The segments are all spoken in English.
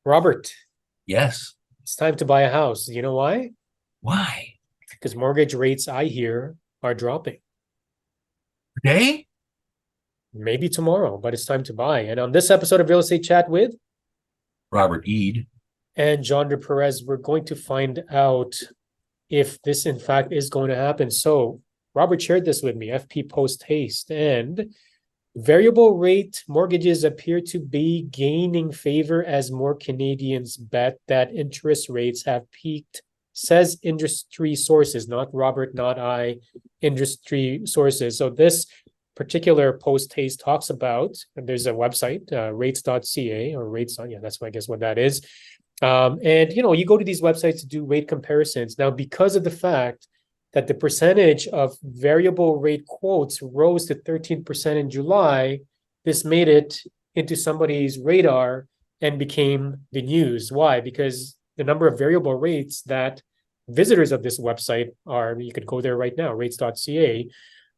Robert, Yes. it's time to buy a house. You know why? Why? Because mortgage rates, I hear, are dropping. Today? Maybe tomorrow, but it's time to buy. And on this episode of Real Estate Chat with Robert Eid. and John De Perez, we're going to find out if this in fact is going to happen. So Robert shared this with me, FP Posthaste, and variable rate mortgages appear to be gaining favor as more Canadians bet that interest rates have peaked, says industry sources, not Robert, not I, industry sources. So this particular post haste talks about, and there's a website, rates.ca or rates on, yeah, that's I guess what that is. And you go to these websites to do rate comparisons. Now, because of the fact that the percentage of variable rate quotes rose to 13% in July, this made it into somebody's radar and became the news. Why? Because the number of variable rates that visitors of this website are, you could go there right now, rates.ca,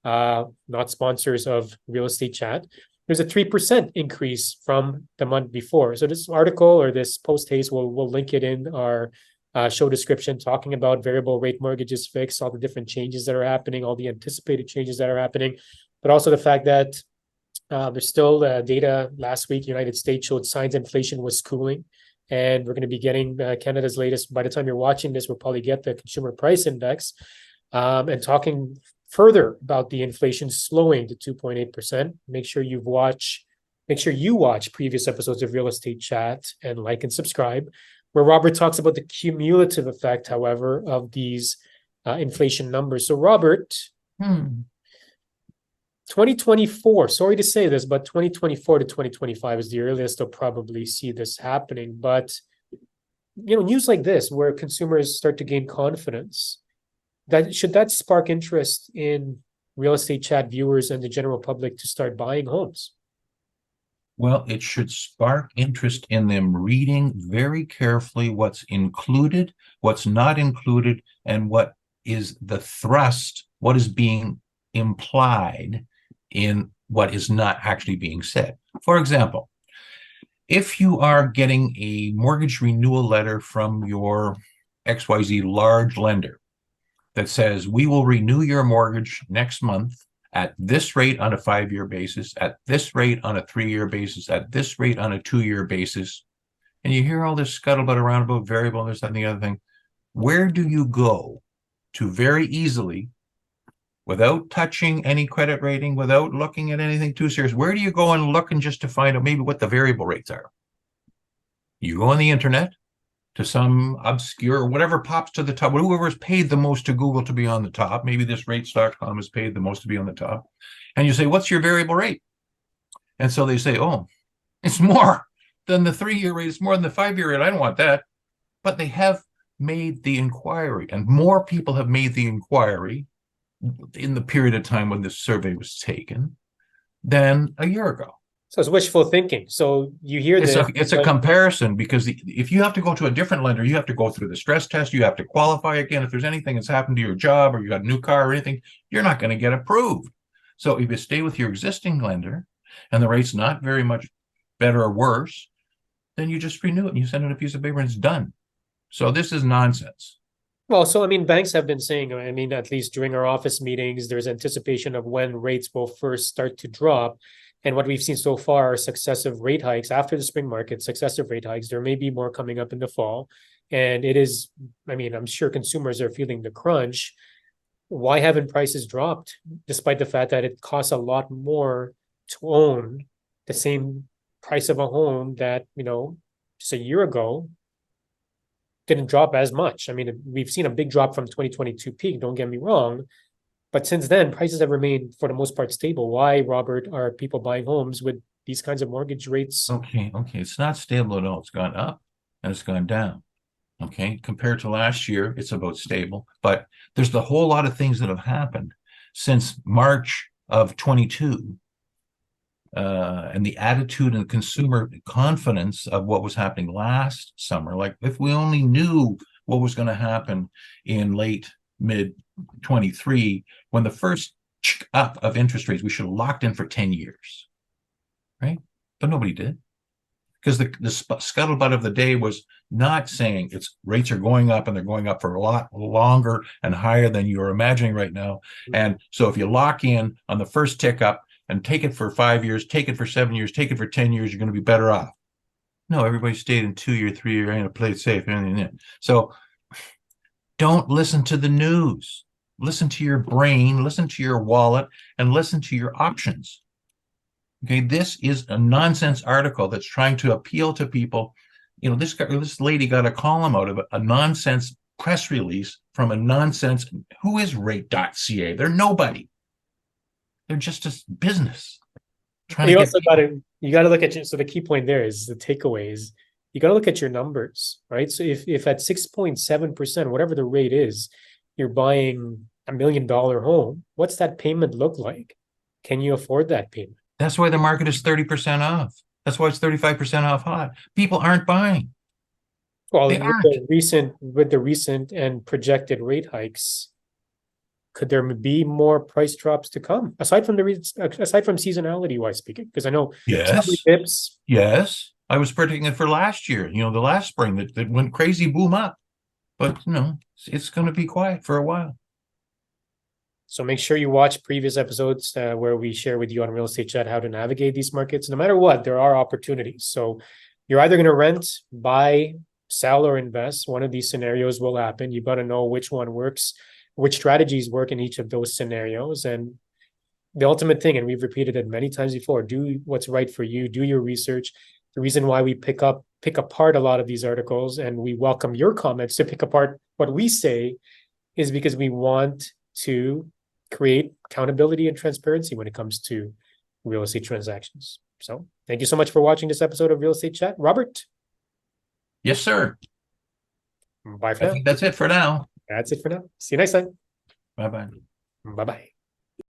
not sponsors of Real Estate Chat. There's a 3% increase from the month before. So this article or this post haste, we'll link it in our show description, talking about variable rate mortgages fixed, all the different changes that are happening, all the anticipated changes that are happening, but also the fact that there's still data last week, United States showed signs inflation was cooling. And we're going to be getting Canada's latest. By the time you're watching this, we'll probably get the consumer price index and talking further about the inflation slowing to 2.8%. Make sure you watch previous episodes of Real Estate Chat and like and subscribe, where Robert talks about the cumulative effect, however, of these inflation numbers. So, Robert, Hmm. 2024, sorry to say this, but 2024 to 2025 is the earliest they'll probably see this happening. But, news like this, where consumers start to gain confidence, that spark interest in Real Estate Chat viewers and the general public to start buying homes? Well, it should spark interest in them reading very carefully what's included, what's not included, and what is the thrust, what is being implied in what is not actually being said. For example, if you are getting a mortgage renewal letter from your XYZ large lender that says, we will renew your mortgage next month at this rate on a 5-year basis, at this rate on a 3-year basis, at this rate on a 2-year basis, and you hear all this scuttlebutt around about variable and this, that, and the other thing, where do you go to very easily, without touching any credit rating, without looking at anything too serious, where do you go and look and just to find out maybe what the variable rates are? You go on the internet to some obscure, whatever pops to the top, whoever's paid the most to Google to be on the top, maybe this rates.com has paid the most to be on the top, and you say, what's your variable rate? And so they say, oh, it's more than the 3-year rate, it's more than the 5-year rate, I don't want that. But they have made the inquiry, and more people have made the inquiry in the period of time when this survey was taken than a year ago. So it's wishful thinking. So you hear It's this, a comparison, because if you have to go to a different lender, you have to go through the stress test. You have to qualify again. If there's anything that's happened to your job or you got a new car or anything, you're not going to get approved. So if you stay with your existing lender and the rate's not very much better or worse, then you just renew it and you send in a piece of paper and it's done. So this is nonsense. well, so I mean, banks have been saying, I mean, at least during our office meetings, there's anticipation of when rates will first start to drop. And what we've seen so far are successive rate hikes after the spring market, successive rate hikes. There may be more coming up in the fall. And it is, I mean, I'm sure consumers are feeling the crunch. Why haven't prices dropped, despite the fact that it costs a lot more to own the same price of a home that, just a year ago didn't drop as much? I mean, we've seen a big drop from 2022 peak, don't get me wrong, but since then, prices have remained for the most part stable. Why, Robert, are people buying homes with these kinds of mortgage rates? Okay. It's not stable at all. It's gone up and it's gone down. Okay. Compared to last year, it's about stable. But there's a whole lot of things that have happened since March of 22. And the attitude and consumer confidence of what was happening last summer. Like, if we only knew what was going to happen in late mid 23, when the first up of interest rates, we should have locked in for 10 years, right? But nobody did. because the scuttlebutt of the day was not saying it's rates are going up and they're going up for a lot longer and higher than you're imagining right now. And so if you lock in on the first tick up and take it for 5 years, take it for 7 years, take it for 10 years, you're going to be better off. No, everybody stayed in 2 year, 3 year, and play it safe. So don't listen to the news. Listen to your brain, listen to your wallet, and listen to your options. Okay, this is a nonsense article that's trying to appeal to people. This lady got a column out of a nonsense press release from a nonsense. Who is rate.ca? They're nobody. They're just a business. You also got to look at so the key point there is the takeaway is you got to look at your numbers, right? So if at 6.7%, whatever the rate is, you're buying $1 million home, what's that payment look like? Can you afford that payment? That's why the market is 30% off. That's why it's 35% off hot. People aren't buying. Well, with the recent and projected rate hikes, could there be more price drops to come aside from seasonality wise speaking? Because I know yes, I was predicting it for last year. The last spring that went crazy, boom up, but it's going to be quiet for a while. So make sure you watch previous episodes where we share with you on Real Estate Chat how to navigate these markets. No matter what, there are opportunities. So you're either going to rent, buy, sell, or invest. One of these scenarios will happen. You got to know which one works, which strategies work in each of those scenarios. And the ultimate thing, and we've repeated it many times before, do what's right for you, do your research. The reason why we pick apart a lot of these articles and we welcome your comments to pick apart what we say is because we want to create accountability and transparency when it comes to real estate transactions. So thank you so much for watching this episode of Real Estate Chat. Robert? Yes, sir. Bye for now. I think that's it for now. That's it for now. See you next time. Bye-bye. Bye-bye.